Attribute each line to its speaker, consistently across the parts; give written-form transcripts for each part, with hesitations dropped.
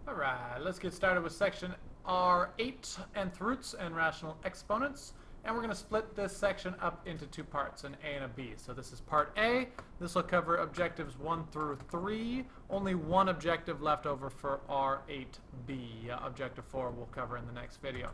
Speaker 1: Alright, let's get started with section R8, nth roots and rational exponents. And we're going to split this section up into two parts, an A and a B. So this is part A. This will cover objectives 1 through 3. Only one objective left over for R8B. Objective 4 we'll cover in the next video.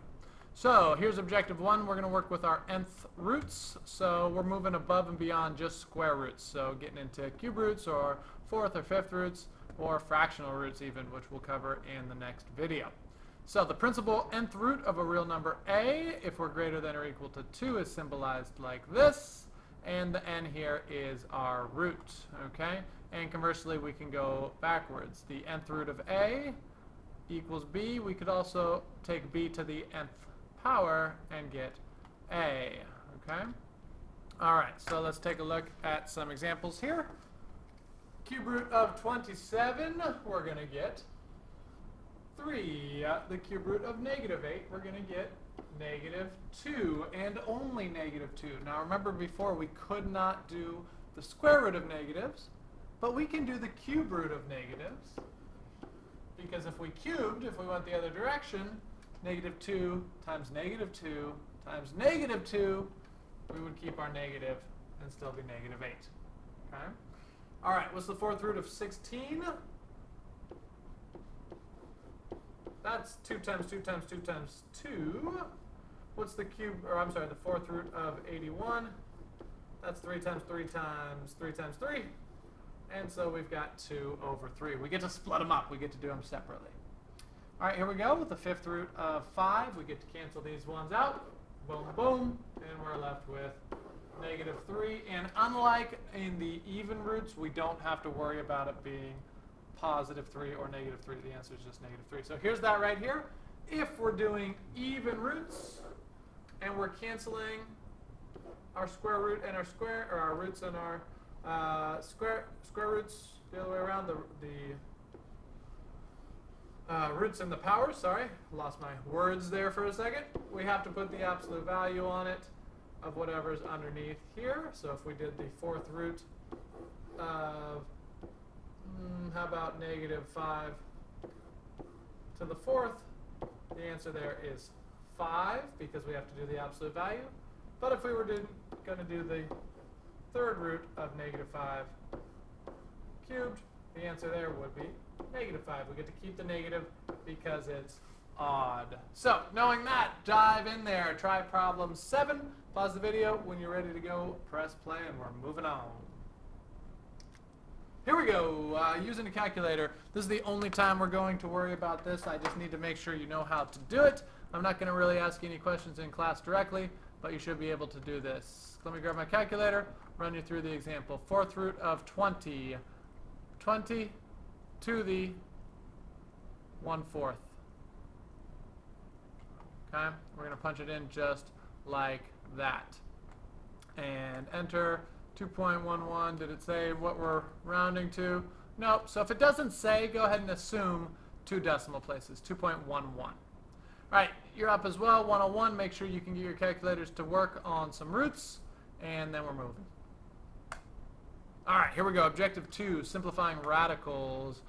Speaker 1: So here's objective 1. We're going to work with our nth roots. So we're moving above and beyond just square roots. So getting into cube roots or fourth or fifth roots or fractional roots even, which we'll cover in the next video. So the principal nth root of a real number a, if we're greater than or equal to 2, is symbolized like this. And the n here is our root. Okay? And conversely, we can go backwards. The nth root of a equals b. We could also take b to the nth power and get a. Okay? Alright, so let's take a look at some examples here. Cube root of 27, we're going to get 3. The cube root of negative 8, we're going to get negative 2, and only negative 2. Now remember before we could not do the square root of negatives, but we can do the cube root of negatives, because if we cubed, if we went the other direction, negative 2 times negative 2 times negative 2, we would keep our negative and still be negative 8. Okay? Alright, what's the fourth root of 16? That's 2 times 2 times 2 times 2. What's the the fourth root of 81? That's 3 times 3 times 3 times 3. And so we've got 2 over 3. We get to split them up. We get to do them separately. Alright, here we go with the fifth root of 5. We get to cancel these ones out. Boom, boom. And we're left with negative 3. And unlike in the even roots, we don't have to worry about it being positive 3 or negative 3. The answer is just negative 3. So here's that right here. If we're doing even roots and we're canceling our square root and our roots and our square roots the other way around, the roots and the powers, sorry, lost my words there for a second. We have to put the absolute value on it of whatever's underneath here. So if we did the fourth root of, how about negative 5 to the fourth, the answer there is 5 because we have to do the absolute value. But if we were going to do the third root of negative 5 cubed, the answer there would be negative 5. We get to keep the negative because it's odd. So, knowing that, dive in there. Try problem 7. Pause the video. When you're ready to go, press play, and we're moving on. Here we go. Using a calculator. This is the only time we're going to worry about this. I just need to make sure you know how to do it. I'm not going to really ask you any questions in class directly, but you should be able to do this. Let me grab my calculator, run you through the example. Fourth root of 20. 20 to the 1/4. Okay, we're going to punch it in just like that. And enter 2.11. Did it say what we're rounding to? Nope. So if it doesn't say, go ahead and assume 2 decimal places, 2.11. All right, you're up as well. 101, make sure you can get your calculators to work on some roots, and then we're moving. All right, here we go. Objective 2, simplifying radicals.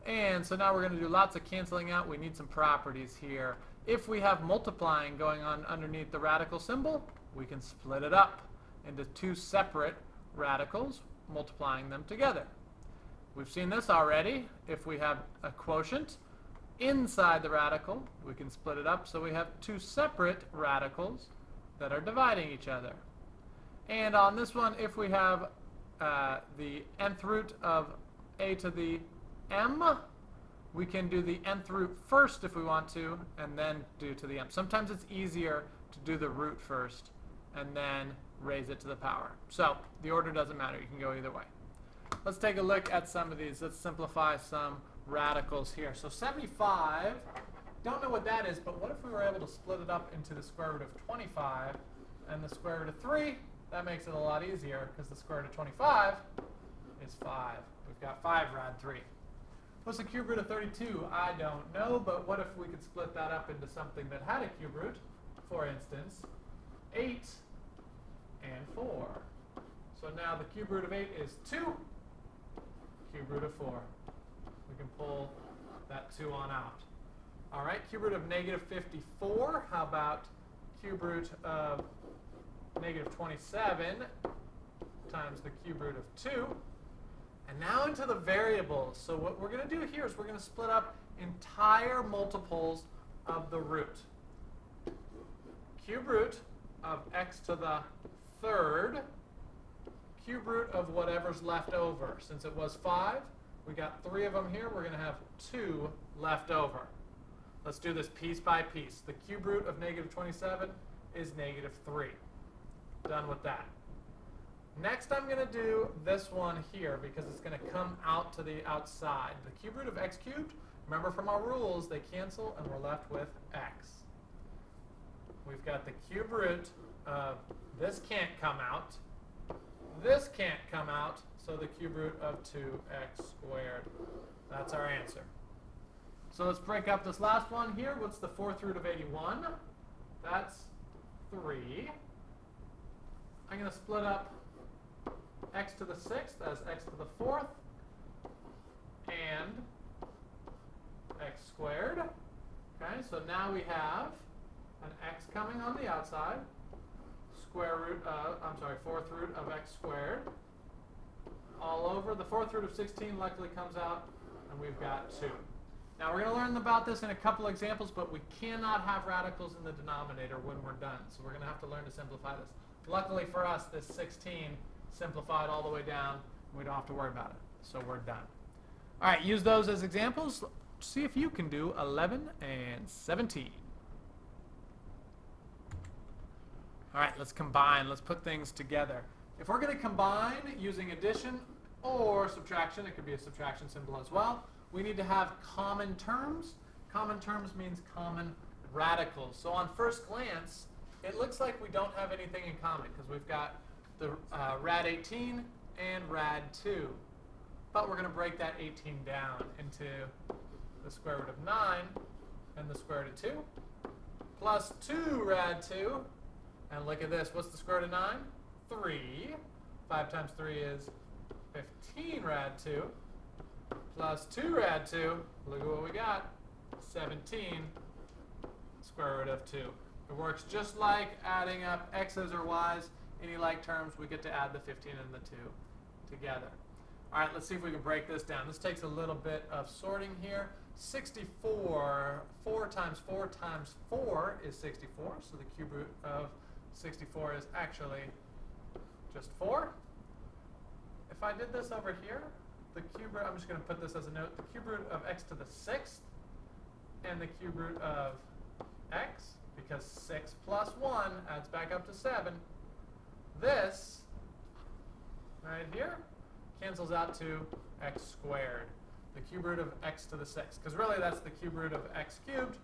Speaker 1: And so now we're going to do lots of canceling out. We need some properties here. If we have multiplying going on underneath the radical symbol, we can split it up into 2 separate radicals, multiplying them together. We've seen this already. If we have a quotient inside the radical, we can split it up so we have 2 separate radicals that are dividing each other. And on this one, if we have the nth root of a to the m, we can do the nth root first if we want to, and then do to the m. Sometimes it's easier to do the root first and then raise it to the power. So the order doesn't matter. You can go either way. Let's take a look at some of these. Let's simplify some radicals here. So 75, don't know what that is, but what if we were able to split it up into the square root of 25 and the square root of 3? That makes it a lot easier because the square root of 25 is 5. We've got 5 rad 3. What's the cube root of 32? I don't know, but what if we could split that up into something that had a cube root? For instance, 8 and 4. So now the cube root of 8 is 2. Cube root of 4. We can pull that 2 on out. All right, cube root of negative 54. How about cube root of negative 27 times the cube root of 2? And now into the variables. So what we're going to do here is we're going to split up entire multiples of the root. Cube root of x to the third, cube root of whatever's left over. Since it was 5, we got 3 of them here. We're going to have 2 left over. Let's do this piece by piece. The cube root of negative 27 is negative 3. Done with that. Next, I'm going to do this one here because it's going to come out to the outside. The cube root of x cubed, remember from our rules, they cancel and we're left with x. We've got the cube root of this can't come out. This can't come out, so the cube root of 2x squared. That's our answer. So let's break up this last one here. What's the fourth root of 81? That's 3. I'm going to split up x to the 6th as x to the 4th and x squared. Okay, so now we have an x coming on the outside, fourth root of x squared all over. The fourth root of 16 luckily comes out, and we've got 2. Now we're going to learn about this in a couple examples, but we cannot have radicals in the denominator when we're done. So we're going to have to learn to simplify this. Luckily for us, this 16 simplified all the way down, and we don't have to worry about it. So we're done. All right, use those as examples. See if you can do 11 and 17. All right, let's combine. Let's put things together. If we're going to combine using addition or subtraction, it could be a subtraction symbol as well, we need to have common terms. Common terms means common radicals. So on first glance, it looks like we don't have anything in common because we've got the rad 18 and rad 2. But we're going to break that 18 down into the square root of 9 and the square root of 2 plus 2 rad 2. And look at this. What's the square root of 9? 3. 5 times 3 is 15 rad 2 plus 2 rad 2. Look at what we got. 17 square root of 2. It works just like adding up x's or y's. Any like terms, we get to add the 15 and the 2 together. All right, let's see if we can break this down. This takes a little bit of sorting here. 64, 4 times 4 times 4 is 64. So the cube root of 64 is actually just 4. If I did this over here, the cube root, I'm just going to put this as a note, the cube root of x to the 6th and the cube root of x, because 6 plus 1 adds back up to 7. This, right here, cancels out to x squared, the cube root of x to the 6th, because really that's the cube root of x cubed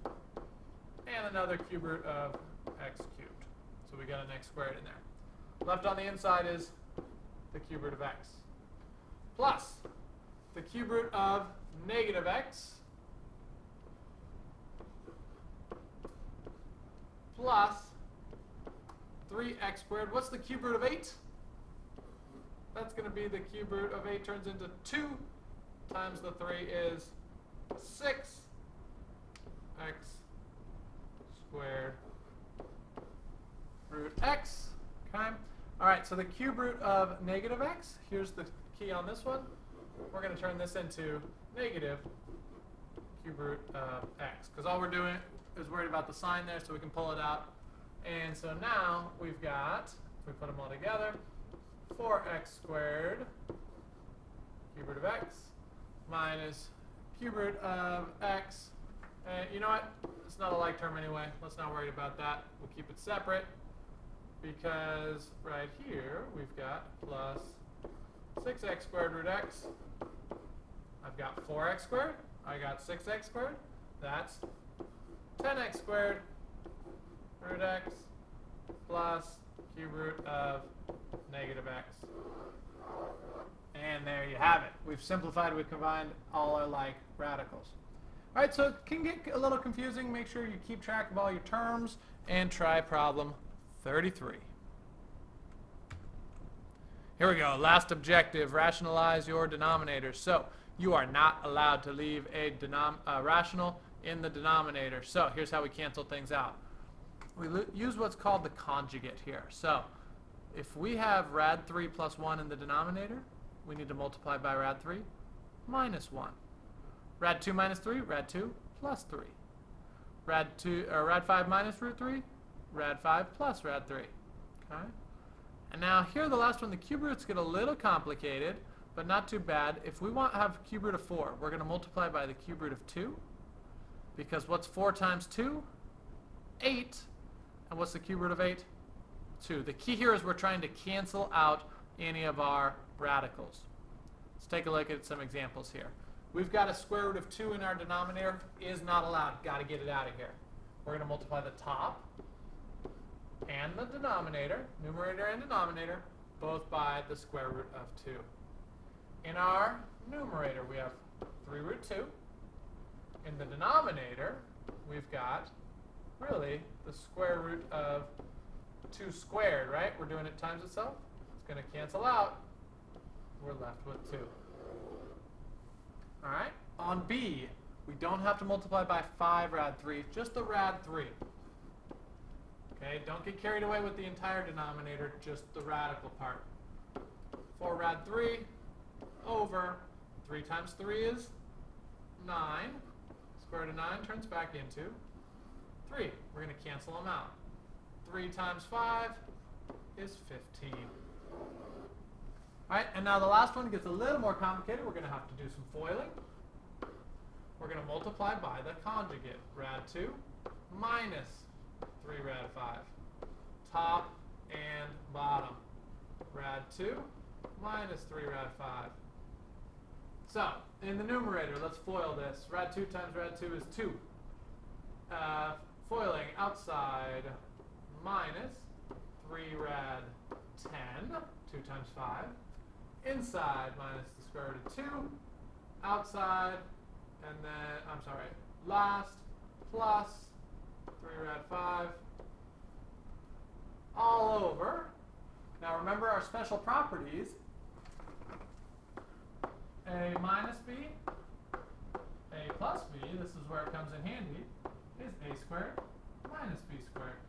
Speaker 1: and another cube root of x cubed. So we got an x squared in there. Left on the inside is the cube root of x plus the cube root of negative x plus 3x squared. What's the cube root of 8? That's going to be the cube root of 8 turns into 2 times the 3 is 6x squared root x. Okay. All right, so the cube root of negative x, here's the key on this one. We're going to turn this into negative cube root of x, because all we're doing is worried about the sign there, so we can pull it out. And so now we've got, if we put them all together, 4x squared cube root of x minus cube root of x. And you know what? It's not a like term anyway. Let's not worry about that. We'll keep it separate because right here we've got plus 6x squared root x. I've got 4x squared. I got 6x squared. That's 10x squared root x plus cube root of negative x. And there you have it. We've simplified, we've combined all our like radicals. All right, so it can get a little confusing. Make sure you keep track of all your terms and try problem 33. Here we go. Last objective, rationalize your denominators. So You are not allowed to leave a rational in the denominator. So here's how we cancel things out. We use what's called the conjugate here. So if we have rad 3 plus 1 in the denominator, we need to multiply by rad 3 minus 1. Rad 2 minus 3, rad 2 plus 3. Rad 5 minus root 3, rad 5 plus rad 3. Okay? And now here, the last one, the cube roots get a little complicated, but not too bad. If we want to have cube root of 4, we're going to multiply by the cube root of 2, because what's 4 times 2? 8. And what's the cube root of 8? 2. The key here is we're trying to cancel out any of our radicals. Let's take a look at some examples here. We've got a square root of 2 in our denominator. Is not allowed. Got to get it out of here. We're going to multiply the top and the denominator, numerator and denominator, both by the square root of 2. In our numerator, we have 3 root 2. In the denominator, we've got really the square root of 2 squared, right? We're doing it times itself. It's going to cancel out. We're left with 2. All right? On B, we don't have to multiply by 5 rad 3, just the rad 3. Okay, don't get carried away with the entire denominator, just the radical part. 4 rad 3 over 3 times 3 is 9. Square root of 9 turns back into 3. We're going to cancel them out. 3 times 5 is 15. All right, and now the last one gets a little more complicated. We're going to have to do some foiling. We're going to multiply by the conjugate. Rad 2 minus 3 rad 5. Top and bottom. Rad 2 minus 3 rad 5. So, in the numerator, let's FOIL this. Rad 2 times rad 2 is 2. Foiling outside minus 3 rad 10. 2 times 5. Inside minus the square root of 2. Outside, and then, last plus 3 rad 5. All over. Now remember our special properties. A minus b, a plus b, this is where it comes in handy, is a squared minus b squared.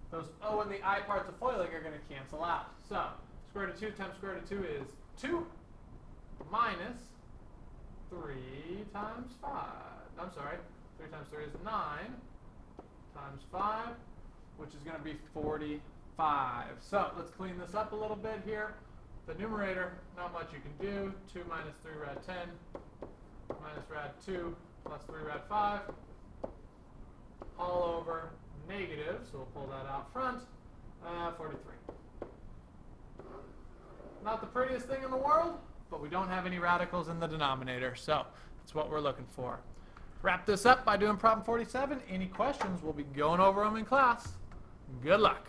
Speaker 1: Those O and the I parts of foiling are going to cancel out. So, square root of 2 times square root of 2 is 2 minus 3 times 5. 3 times 3 is 9 times 5, which is going to be 45. So, let's clean this up a little bit here. The numerator, not much you can do. 2 minus 3 rad 10 minus rad 2 plus 3 rad 5 all over negative, so we'll pull that out front, 43. Not the prettiest thing in the world, but we don't have any radicals in the denominator, so that's what we're looking for. Wrap this up by doing problem 47. Any questions, we'll be going over them in class. Good luck.